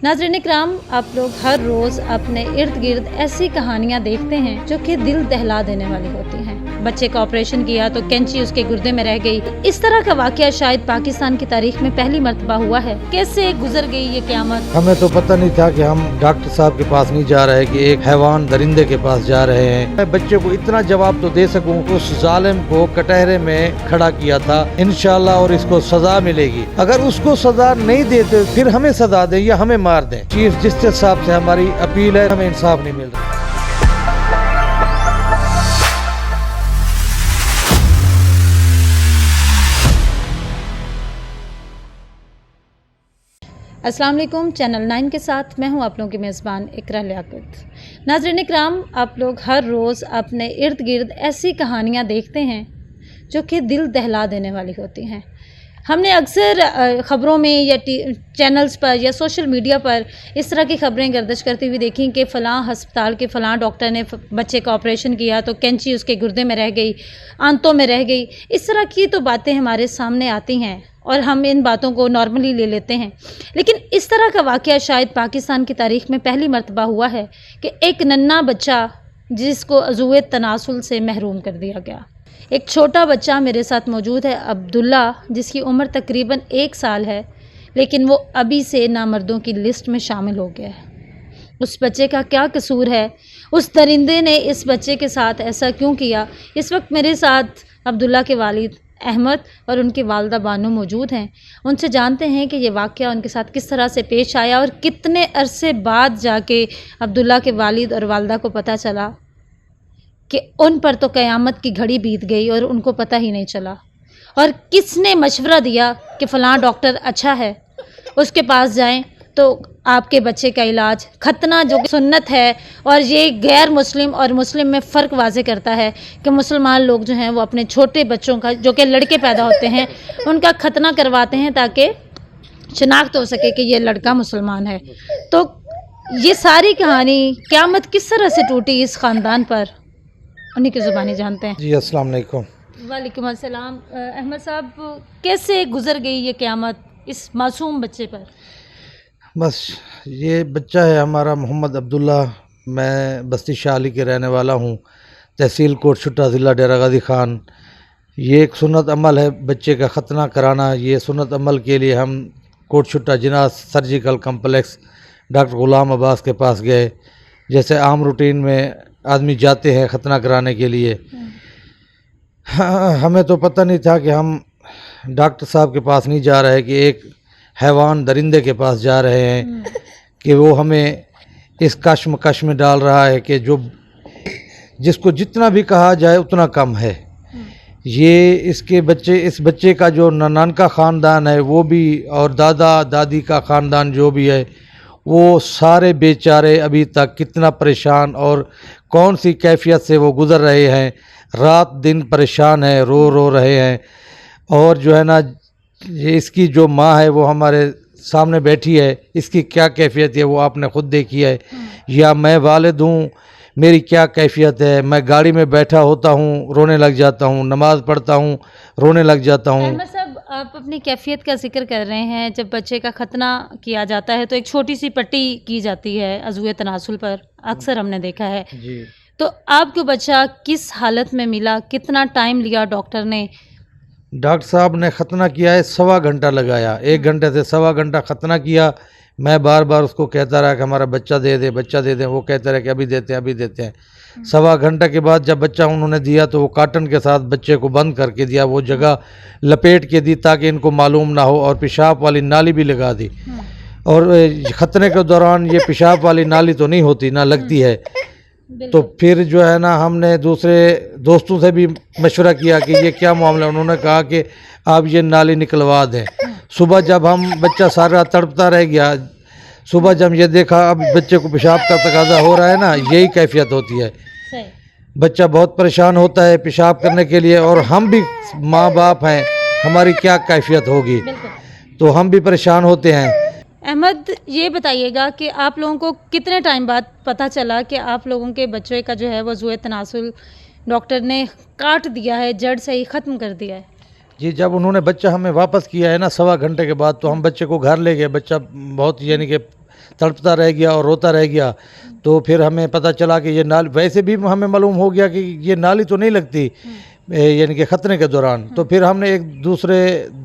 नाज़रीन इकराम, आप लोग हर रोज़ अपने इर्द गिर्द ऐसी कहानियाँ देखते हैं जो कि दिल दहला देने वाली होती हैं। बच्चे का ऑपरेशन किया तो कैंची उसके गुर्दे में रह गई। इस तरह का वाकया शायद पाकिस्तान की तारीख में पहली मर्तबा हुआ है। कैसे गुजर गई ये क़यामत। हमें तो पता नहीं था कि हम डॉक्टर साहब के पास नहीं जा रहे, कि एक हैवान दरिंदे के पास जा रहे हैं। मैं बच्चे को इतना जवाब तो दे सकूं, उस जालिम को कटहरे में खड़ा किया था इंशाल्लाह, और इसको सजा मिलेगी। अगर उसको सजा नहीं देते फिर हमें सजा दें या हमें मार दें। चीफ जस्टिस साहब से हमारी अपील है, हमें इंसाफ नहीं मिल रहा। अस्सलाम वालेकुम, चैनल 9 के साथ मैं हूं आप लोगों की मेज़बान इकरा लियाकत। नाज़रीन इकराम, आप लोग हर रोज़ अपने इर्द गिर्द ऐसी कहानियां देखते हैं जो कि दिल दहला देने वाली होती हैं। हमने अक्सर ख़बरों में या चैनल्स पर या सोशल मीडिया पर इस तरह की ख़बरें गर्दिश करती हुई देखी कि फ़लाँ हस्पताल के फ़लाँ डॉक्टर ने बच्चे का ऑपरेशन किया तो कैंची उसके गुर्दे में रह गई, आंतों में रह गई। इस तरह की तो बातें हमारे सामने आती हैं और हम इन बातों को नॉर्मली ले लेते हैं। लेकिन इस तरह का वाकया शायद पाकिस्तान की तारीख में पहली मर्तबा हुआ है कि एक नन्हा बच्चा जिसको अज़ूए तनासुल से महरूम कर दिया गया। एक छोटा बच्चा मेरे साथ मौजूद है, अब्दुल्ला, जिसकी उम्र तकरीबन 1 साल है, लेकिन वो अभी से नामर्दों की लिस्ट में शामिल हो गया है। उस बच्चे का क्या कसूर है? उस दरिंदे ने इस बच्चे के साथ ऐसा क्यों किया? इस वक्त मेरे साथ अब्दुल्ला के वालिद अहमद और उनकी वालदा बानो मौजूद हैं। उनसे जानते हैं कि ये वाक़या उनके साथ किस तरह से पेश आया और कितने अरसे बाद जाके अब्दुल्ला के वालिद और वालदा को पता चला कि उन पर तो क़यामत की घड़ी बीत गई और उनको पता ही नहीं चला। और किसने मशवरा दिया कि फ़लाँ डॉक्टर अच्छा है, उसके पास जाएं तो आपके बच्चे का इलाज। खतना जो सुन्नत है और ये गैर मुस्लिम और मुस्लिम में फ़र्क वाज़े करता है कि मुसलमान लोग जो हैं वो अपने छोटे बच्चों का, जो कि लड़के पैदा होते हैं, उनका खतना करवाते हैं ताकि शनाख्त हो सके कि ये लड़का मुसलमान है। तो ये सारी कहानी क़यामत किस तरह से टूटी इस ख़ानदान पर, उन्हीं की ज़ुबानी जानते हैं। जी अस्सलाम वालेकुम। वालेकुम अस्सलाम। अहमद साहब, कैसे गुजर गई ये क़यामत इस मासूम बच्चे पर? बस ये बच्चा है हमारा मोहम्मद अब्दुल्ला। मैं बस्ती शाह अली के रहने वाला हूँ, तहसील कोट छुट्टा, ज़िला डेरा गाजी खान। ये एक सुन्नत अमल है बच्चे का खतना कराना। ये सुन्नत अमल के लिए हम कोट छुट्टा जिना सर्जिकल कम्प्लेक्स डॉक्टर ग़ुलाम अब्बास के पास गए। जैसे आम रूटीन में आदमी जाते हैं खतना कराने के लिए। हमें तो पता नहीं था कि हम डॉक्टर साहब के पास नहीं जा रहे, कि एक हैवान दरिंदे के पास जा रहे हैं, कि वो हमें इस कश्मकश में डाल रहा है कि जो जिसको जितना भी कहा जाए उतना कम है। ये इस बच्चे का जो नानका ख़ानदान है वो भी, और दादा दादी का ख़ानदान जो भी है, वो सारे बेचारे अभी तक कितना परेशान और कौन सी कैफियत से वो गुज़र रहे हैं। रात दिन परेशान है, रो रहे हैं। और जो है ना, इसकी जो माँ है वो हमारे सामने बैठी है, इसकी क्या कैफियत है वो आपने ख़ुद देखी है। या मैं वालिद हूँ, मेरी क्या कैफियत है। मैं गाड़ी में बैठा होता हूँ, रोने लग जाता हूँ, नमाज़ पढ़ता हूँ, रोने लग जाता हूँ। अहमद साहब, आप अपनी कैफियत का जिक्र कर रहे हैं। जब बच्चे का खतना किया जाता है तो एक छोटी सी पट्टी की जाती है अज़ूए तनासुल पर, अक्सर हमने देखा है जी। तो आपको बच्चा किस हालत में मिला? कितना टाइम लिया डॉक्टर ने? डॉक्टर साहब ने खतना किया है, 1.25 घंटा लगाया। 1 घंटे से 1.25 घंटा खतना किया। मैं बार बार उसको कहता रहा कि हमारा बच्चा दे दे, बच्चा दे दें। वो कहते रहे कि अभी देते हैं, अभी देते हैं। 1.25 घंटे के बाद जब बच्चा उन्होंने दिया तो वो काटन के साथ बच्चे को बंद करके दिया, वो जगह लपेट के दी ताकि इनको मालूम ना हो, और पेशाब वाली नाली भी लगा दी। और खतने के दौरान ये पेशाब वाली नाली तो नहीं होती, ना लगती है। तो फिर जो है ना, हमने दूसरे दोस्तों से भी मशवरा किया कि ये क्या मामला। उन्होंने कहा कि आप ये नाली निकलवा दें। सुबह जब हम, बच्चा सारा तड़पता रह गया, सुबह जब ये देखा अब बच्चे को पेशाब का तकाजा हो रहा है ना, यही कैफियत होती है। बच्चा बहुत परेशान होता है पेशाब करने के लिए, और हम भी माँ बाप हैं, हमारी क्या कैफियत होगी, तो हम भी परेशान होते हैं। अहमद, ये बताइएगा कि आप लोगों को कितने टाइम बाद पता चला कि आप लोगों के बच्चे का जो है वो ज़ूए तनासुल डॉक्टर ने काट दिया है, जड़ से ही ख़त्म कर दिया है? जी, जब उन्होंने बच्चा हमें वापस किया है ना 1.25 घंटे के बाद, तो हम बच्चे को घर ले गए। बच्चा बहुत यानी कि तड़पता रह गया और रोता रह गया। तो फिर हमें पता चला कि ये नाली, वैसे भी हमें मालूम हो गया कि ये नाली तो नहीं लगती यानी कि खतने के दौरान। तो फिर हमने एक दूसरे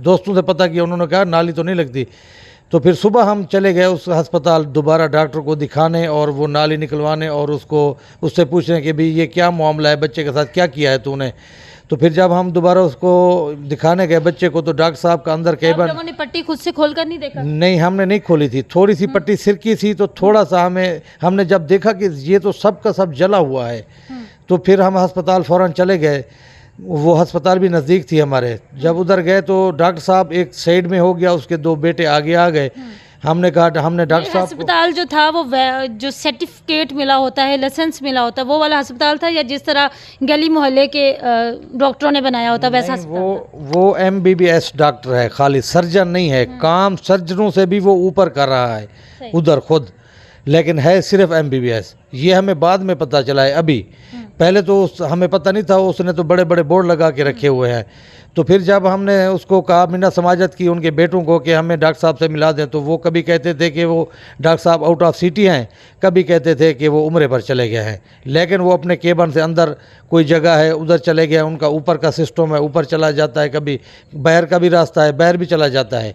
दोस्तों से पता किया, उन्होंने कहा नाली तो नहीं लगती। तो फिर सुबह हम चले गए उस अस्पताल दोबारा डॉक्टर को दिखाने और वो नाली निकलवाने और उससे पूछने कि भी ये क्या मामला है, बच्चे के साथ क्या किया है तूने। तो फिर जब हम दोबारा उसको दिखाने गए बच्चे को, तो डॉक्टर साहब का अंदर आप केबल, लोगों ने पट्टी खुद से खोल कर नहीं देखा? नहीं हमने नहीं खोली थी, थोड़ी सी पट्टी सिर की थी, तो थोड़ा सा हमने जब देखा कि ये तो सब का सब जला हुआ है, तो फिर हम अस्पताल फ़ौरन चले गए। वो अस्पताल भी नज़दीक थी हमारे। जब उधर गए तो डॉक्टर साहब एक साइड में हो गया, उसके दो बेटे आगे आ गए। हमने कहा, हमने डॉक्टर साहब को, अस्पताल जो था वो जो सर्टिफिकेट मिला होता है, लाइसेंस मिला होता है, वो वाला अस्पताल था या जिस तरह गली मोहल्ले के डॉक्टरों ने बनाया होता वैसा अस्पताल था? वो MBBS डॉक्टर है, खाली सर्जन नहीं है। काम सर्जनों से भी वो ऊपर कर रहा है उधर खुद, लेकिन है सिर्फ MBBS। ये हमें बाद में पता चला है। अभी पहले तो हमें पता नहीं था, उसने तो बड़े बड़े बोर्ड लगा के रखे हुए हैं। तो फिर जब हमने उसको कहा, मिन्नत समाजत की उनके बेटों को कि हमें डॉक्टर साहब से मिला दें, तो वो कभी कहते थे कि वो डॉक्टर साहब आउट ऑफ सिटी हैं, कभी कहते थे कि वो उम्रे पर चले गए हैं। लेकिन वो अपने केबन से अंदर कोई जगह है उधर चले गए, उनका ऊपर का सिस्टम है, ऊपर चला जाता है, कभी बाहर का भी रास्ता है, बाहर भी चला जाता है।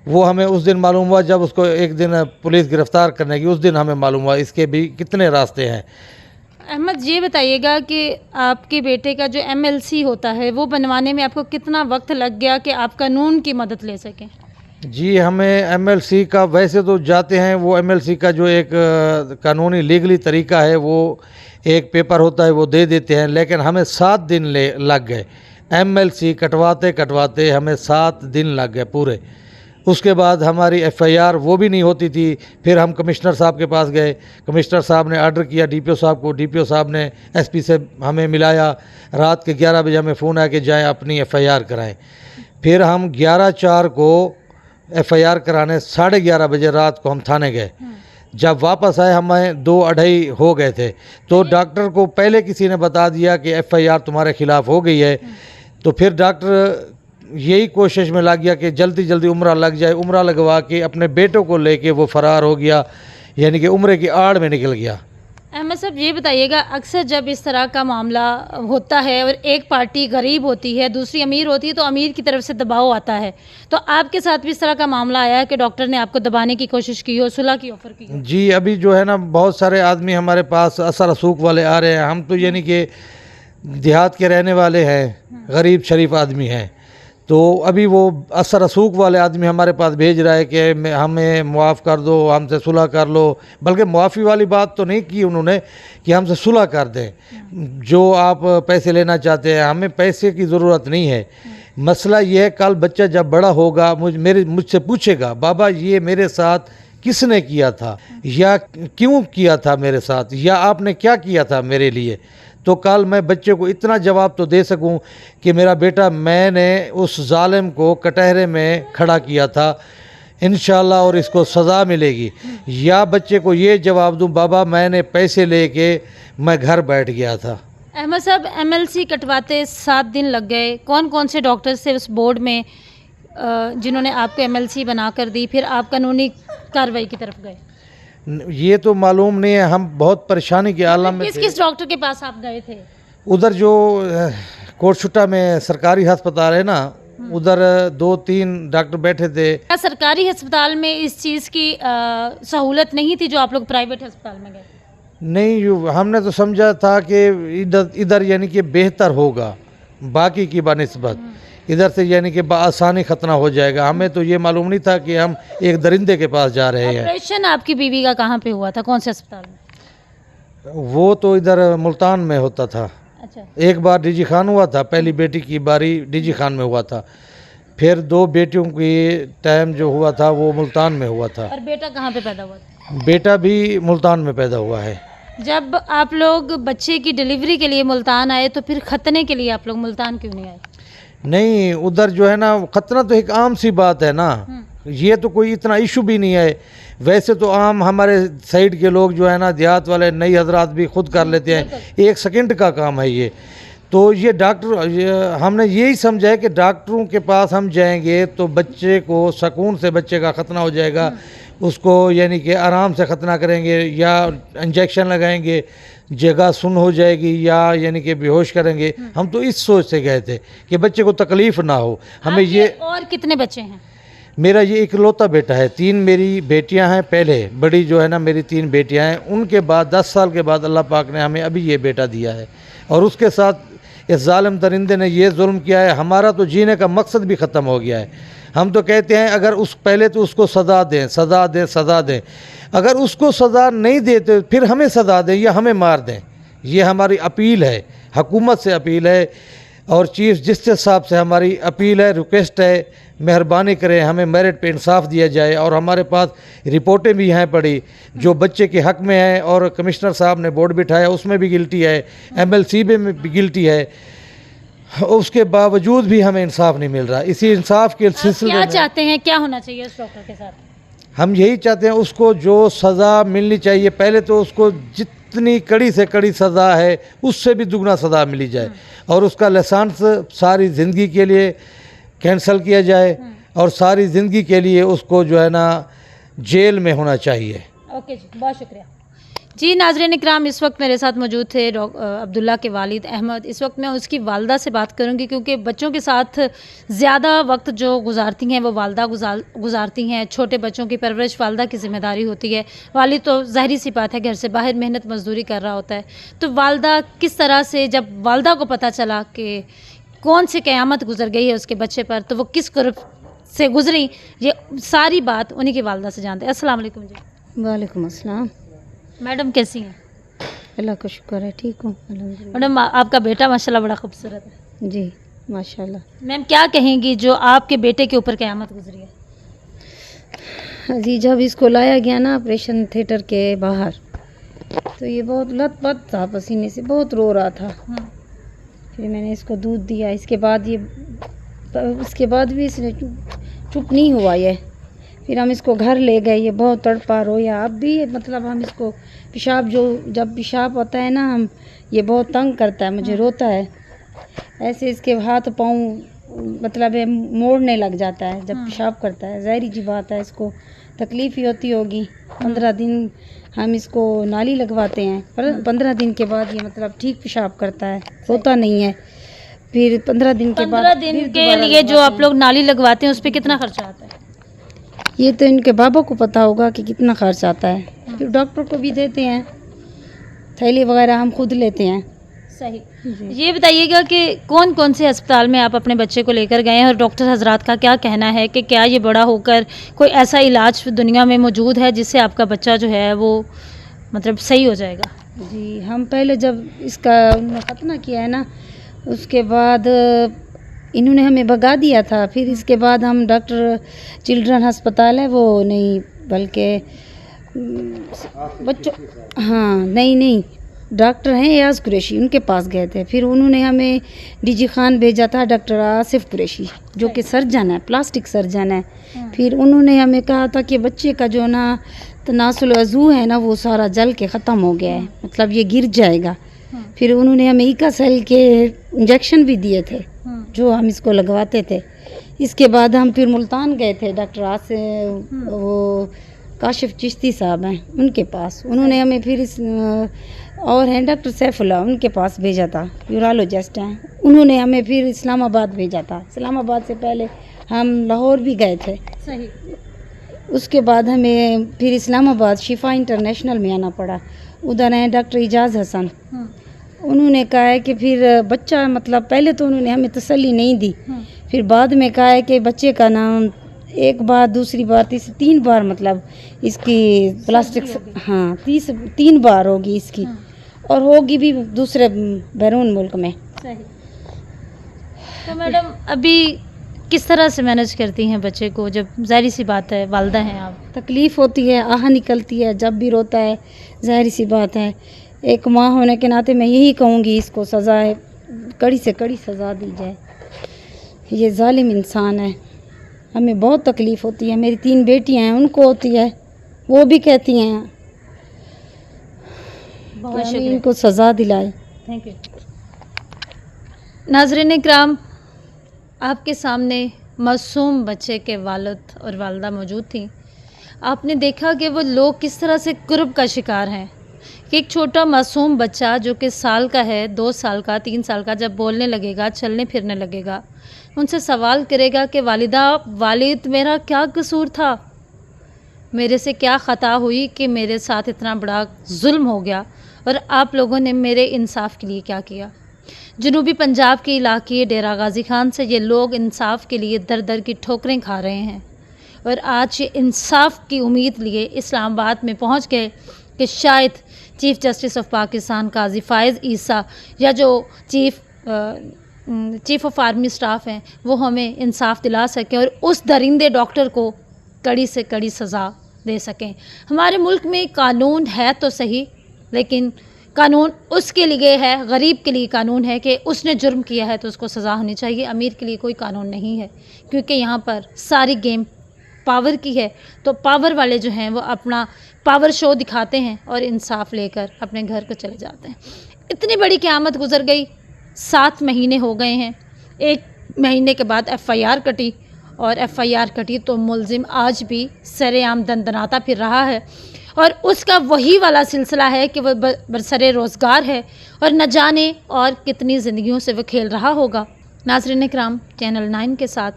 वो हमें उस दिन मालूम हुआ जब उसको एक दिन पुलिस गिरफ्तार करने की, उस दिन हमें मालूम हुआ इसके भी कितने रास्ते हैं। अहमद, ये बताइएगा कि आपके बेटे का जो MLC होता है वो बनवाने में आपको कितना वक्त लग गया कि आप कानून की मदद ले सकें? जी, हमें MLC का, वैसे तो जाते हैं, वो MLC का जो एक कानूनी लीगली तरीका है, वो एक पेपर होता है वो दे देते हैं, लेकिन हमें 7 दिन लग गए। MLC कटवाते कटवाते हमें 7 दिन लग गए पूरे। उसके बाद हमारी FIR वो भी नहीं होती थी। फिर हम कमिश्नर साहब के पास गए, कमिश्नर साहब ने आर्डर किया DPO साहब को, DPO साहब ने SP से हमें मिलाया। रात के 11 बजे हमें फ़ोन आया कि जाएं अपनी FIR कराएं। फिर हम 11/4 को FIR कराने 11:30 बजे रात को हम थाने गए। जब वापस आए हमें 2-2:30 हो गए थे। तो डॉक्टर को पहले किसी ने बता दिया कि FIR तुम्हारे खिलाफ़ हो गई है। तो फिर डॉक्टर यही कोशिश में लग गया कि जल्दी जल्दी उम्रा लग जाए। उम्रा लगवा के अपने बेटों को लेके वो फ़रार हो गया, यानी कि उम्रे की आड़ में निकल गया। अहमद साहब, ये बताइएगा, अक्सर जब इस तरह का मामला होता है और एक पार्टी गरीब होती है, दूसरी अमीर होती है, तो अमीर की तरफ से दबाव आता है, तो आपके साथ भी इस तरह का मामला आया है कि डॉक्टर ने आपको दबाने की कोशिश की हो, सुलह की ऑफ़र की हो? जी, अभी जो है ना, बहुत सारे आदमी हमारे पास असर रसूख वाले आ रहे हैं। हम तो यानी कि देहात के रहने वाले हैं, गरीब शरीफ आदमी हैं। तो अभी वो असर रसूख वाले आदमी हमारे पास भेज रहा है कि हमें मुआफ़ कर दो, हमसे सुलह कर लो। बल्कि मुआफ़ी वाली बात तो नहीं की उन्होंने कि हमसे सुलह कर दें, जो आप पैसे लेना चाहते हैं, हमें पैसे की ज़रूरत नहीं है। मसला ये है, कल बच्चा जब बड़ा होगा मुझसे पूछेगा, बाबा ये मेरे साथ किसने किया था, या क्यों किया था मेरे साथ, या आपने क्या किया था मेरे लिए। तो कल मैं बच्चे को इतना जवाब तो दे सकूं कि मेरा बेटा, मैंने उस जालिम को कटहरे में खड़ा किया था इंशाल्लाह, और इसको सज़ा मिलेगी। या बच्चे को ये जवाब दूं, बाबा मैंने पैसे लेके मैं घर बैठ गया था। अहमद साहब, MLC कटवाते 7 दिन लग गए। कौन कौन से डॉक्टर्स थे उस बोर्ड में जिन्होंने आपको MLC बना कर दी, फिर आप कानूनी कार्रवाई की तरफ गए? ये तो मालूम नहीं है, हम बहुत परेशानी के आलम में किस किस डॉक्टर के पास आप गए थे? उधर जो कोटशुटा में सरकारी अस्पताल है ना, उधर 2-3 डॉक्टर बैठे थे। क्या सरकारी अस्पताल में इस चीज़ की सहूलत नहीं थी जो आप लोग प्राइवेट अस्पताल में गए? नहीं, हमने तो समझा था कि इधर यानी कि बेहतर होगा बाकी की बनिस्बत, इधर से यानी कि आसानी खतना हो जाएगा। हमें तो ये मालूम नहीं था कि हम एक दरिंदे के पास जा रहे हैं। ऑपरेशन आपकी बीवी का कहाँ पे हुआ था, कौन से अस्पताल में? वो तो इधर मुल्तान में होता था। अच्छा। एक बार DG खान हुआ था, पहली बेटी की बारी DG खान में हुआ था। फिर 2 बेटियों की टाइम जो हुआ था वो मुल्तान में हुआ था। और बेटा कहाँ पे पैदा हुआ था? बेटा भी मुल्तान में पैदा हुआ है। जब आप लोग बच्चे की डिलीवरी के लिए मुल्तान आए तो फिर खतने के लिए आप लोग मुल्तान क्यों नहीं आए? नहीं, उधर जो है ना, खतना तो एक आम सी बात है ना, ये तो कोई इतना इशू भी नहीं है। वैसे तो आम हमारे साइड के लोग जो है ना, देहात वाले नई हजरात भी खुद कर लेते हैं, 1 सेकंड का काम है ये। तो ये डॉक्टर, हमने यही समझा है कि डॉक्टरों के पास हम जाएंगे तो बच्चे को सुकून से बच्चे का खतना हो जाएगा, उसको यानी कि आराम से ख़तना करेंगे या इंजेक्शन लगाएंगे, जगह सुन हो जाएगी या यानी कि बेहोश करेंगे। हम तो इस सोच से गए थे कि बच्चे को तकलीफ़ ना हो हमें। आपके ये और कितने बच्चे हैं? मेरा ये इकलौता बेटा है, 3 मेरी बेटियां हैं। पहले बड़ी जो है ना मेरी 3 बेटियां हैं, उनके बाद 10 साल के बाद अल्लाह पाक ने हमें अभी ये बेटा दिया है। और उसके साथ इस जालिम दरिंदे ने ये जुल्म किया है, हमारा तो जीने का मकसद भी ख़त्म हो गया है। हम तो कहते हैं अगर उस पहले तो उसको सज़ा दें, सज़ा दें, सज़ा दें। अगर उसको सज़ा नहीं देते फिर हमें सज़ा दें या हमें मार दें। ये हमारी अपील है, हुकूमत से अपील है और चीफ जस्टिस साहब से हमारी अपील है, रिक्वेस्ट है, मेहरबानी करें हमें मेरिट पे इंसाफ दिया जाए। और हमारे पास रिपोर्टें भी हैं पड़ी जो बच्चे के हक़ में हैं और कमिश्नर साहब ने बोर्ड बिठाया उसमें भी गिल्टी है, MLC में भी गिल्टी है, उसके बावजूद भी हमें इंसाफ नहीं मिल रहा। इसी इंसाफ के आप सिलसिले क्या में चाहते हैं, क्या होना चाहिए उस डॉक्टर के साथ? हम यही चाहते हैं उसको जो सज़ा मिलनी चाहिए, पहले तो उसको जितनी कड़ी से कड़ी सज़ा है उससे भी दुगना सज़ा मिली जाए और उसका लाइसेंस सारी ज़िंदगी के लिए कैंसिल किया जाए और सारी ज़िंदगी के लिए उसको जो है ना जेल में होना चाहिए। ओके जी, बहुत शुक्रिया जी। नाज़रीन इकराम, इस वक्त मेरे साथ मौजूद थे अब्दुल्ला के वालिद अहमद। इस वक्त मैं उसकी वालदा से बात करूंगी क्योंकि बच्चों के साथ ज़्यादा वक्त जो गुजारती हैं वो वालदा गुजारती हैं। छोटे बच्चों की परवरिश वालदा की ज़िम्मेदारी होती है। वालिद तो ज़ाहिर सी बात है घर से बाहर मेहनत मजदूरी कर रहा होता है। तो वालदा किस तरह से, जब वालदा को पता चला कि कौन सी क़यामत गुजर गई है उसके बच्चे पर, तो वो किस कर्ब से गुजरी, ये सारी बात उन्हीं की वालदा से जानते हैं। अस्सलाम वालेकुम जी। वालेकुम अस्सलाम। मैडम कैसी हैं? अल्लाह का शुक्र है, ठीक हूँ अल्हम्दुलिल्लाह। मैडम आपका बेटा माशाल्लाह बड़ा खूबसूरत है। जी माशाल्लाह। मैम क्या कहेंगी जो आपके बेटे के ऊपर क़यामत गुजरी है? जी जब इसको लाया गया ना ऑपरेशन थिएटर के बाहर, तो ये बहुत लथपथ था, पसीने से बहुत रो रहा था। फिर मैंने इसको दूध दिया। इसके बाद भी इसने चुप नहीं हुआ ये। फिर हम इसको घर ले गए, ये बहुत तड़पा रोया। अब भी मतलब हम इसको पेशाब, जब पेशाब होता है ना हम, ये बहुत तंग करता है मुझे, रोता है ऐसे। इसके हाथ पाँव मतलब है मोड़ने लग जाता है जब पेशाब करता है। ज़ाहिर जी बात है इसको तकलीफ़ ही होती होगी। 15 दिन हम इसको नाली लगवाते हैं, पर 15 दिन के बाद ये मतलब ठीक पेशाब करता है, रोता नहीं है। फिर 15 दिन के बाद 15 दिन के लिए जो आप लोग नाली लगवाते हैं उस पर कितना खर्चा आता है? ये तो इनके बाबा को पता होगा कि कितना खर्च आता है। फिर डॉक्टर को भी देते हैं, थैली वगैरह हम खुद लेते हैं। सही। ये बताइएगा कि कौन कौन से अस्पताल में आप अपने बच्चे को लेकर गए हैं और डॉक्टर हजरात का क्या कहना है कि क्या ये बड़ा होकर कोई ऐसा इलाज दुनिया में मौजूद है जिससे आपका बच्चा जो है वो मतलब सही हो जाएगा? जी हम पहले जब इसका खतना किया है ना, उसके बाद इन्होंने हमें भगा दिया था। फिर इसके बाद हम डॉक्टर चिल्ड्रन अस्पताल है वो नहीं, बल्कि बच्चों, हाँ नहीं डॉक्टर हैं एयाज कुरैशी, उनके पास गए थे। फिर उन्होंने हमें DG खान भेजा था, डॉक्टर आसिफ कुरैशी जो कि सर्जन है, प्लास्टिक सर्जन है। फिर उन्होंने हमें कहा था कि बच्चे का जो ना तनासुल अज़ू है ना वो सारा जल के ख़त्म हो गया है, मतलब ये गिर जाएगा। फिर उन्होंने हमें ईका सेल के इंजेक्शन भी दिए थे जो हम इसको लगवाते थे। इसके बाद हम फिर मुल्तान गए थे, डॉक्टर वो काशिफ चिश्ती साहब हैं उनके पास। उन्होंने हमें फिर और हैं डॉक्टर सैफुल्ला, उनके पास भेजा था, यूरोलॉजिस्ट हैं। उन्होंने हमें फिर इस्लामाबाद भेजा था। इस्लामाबाद से पहले हम लाहौर भी गए थे। सही। उसके बाद हमें फिर इस्लामाबाद शिफा इंटरनेशनल में आना पड़ा। उधर हैं डॉक्टर इजाज़ हसन। उन्होंने कहा है कि फिर बच्चा मतलब पहले तो उन्होंने हमें तसल्ली नहीं दी, फिर बाद में कहा है कि बच्चे का नाम एक बार, दूसरी बार, तीसरी 3 बार मतलब इसकी प्लास्टिक, हाँ 3 बार होगी इसकी और होगी भी दूसरे बैरून मुल्क में। सही। तो मैडम अभी किस तरह से मैनेज करती हैं बच्चे को, जब ज़ाहिर सी बात है वालदा हैं आप? तकलीफ़ होती है, आह निकलती है जब भी रोता है, ज़ाहिर सी बात है। एक माँ होने के नाते मैं यही कहूँगी इसको सज़ा है, कड़ी से कड़ी सज़ा दी जाए। ये जालिम इंसान है, हमें बहुत तकलीफ़ होती है। मेरी 3 बेटियां हैं, उनको होती है, वो भी कहती हैं बहुत कि इनको सज़ा दिलाए। Thank you. नाज़रीन इकराम, आपके सामने मासूम बच्चे के वालिद और वालदा मौजूद थी। आपने देखा कि वो लोग किस तरह से कुर्ब का शिकार हैं कि एक छोटा मासूम बच्चा जो कि साल का है, 2 साल का, 3 साल का, जब बोलने लगेगा, चलने फिरने लगेगा, उनसे सवाल करेगा कि वालिदा, वालिद, मेरा क्या कसूर था, मेरे से क्या ख़ता हुई कि मेरे साथ इतना बड़ा जुल्म हो गया और आप लोगों ने मेरे इंसाफ के लिए क्या किया। जनूबी पंजाब के इलाके डेरा गाजी खान से ये लोग इंसाफ के लिए दर दर की ठोकरें खा रहे हैं और आज ये इंसाफ की उम्मीद लिए इस्लामाबाद में पहुंच गए कि शायद चीफ़ जस्टिस ऑफ पाकिस्तान काजी फ़ायज़ ईसा या जो चीफ़ ऑफ आर्मी स्टाफ हैं वो हमें इंसाफ दिला सकें और उस दरिंदे डॉक्टर को कड़ी से कड़ी सज़ा दे सकें। हमारे मुल्क में कानून है तो सही, लेकिन कानून उसके लिए है, गरीब के लिए कानून है कि उसने जुर्म किया है तो उसको सज़ा होनी चाहिए। अमीर के लिए कोई कानून नहीं है, क्योंकि यहाँ पर सारी गेम पावर की है। तो पावर वाले जो हैं वो अपना पावर शो दिखाते हैं और इंसाफ लेकर अपने घर को चले जाते हैं। इतनी बड़ी क़यामत गुजर गई, 7 महीने हो गए हैं, 1 महीने के बाद FIR कटी और FIR कटी तो मुलजिम आज भी सरेआम दंदनाता फिर रहा है और उसका वही वाला सिलसिला है कि वह बरसरे रोज़गार है और न जाने और कितनी ज़िंदगियों से वह खेल रहा होगा। नाज़रीन इकराम, चैनल 9 के साथ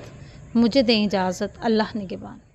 मुझे दें इजाज़त। अल्लाह निगहबान।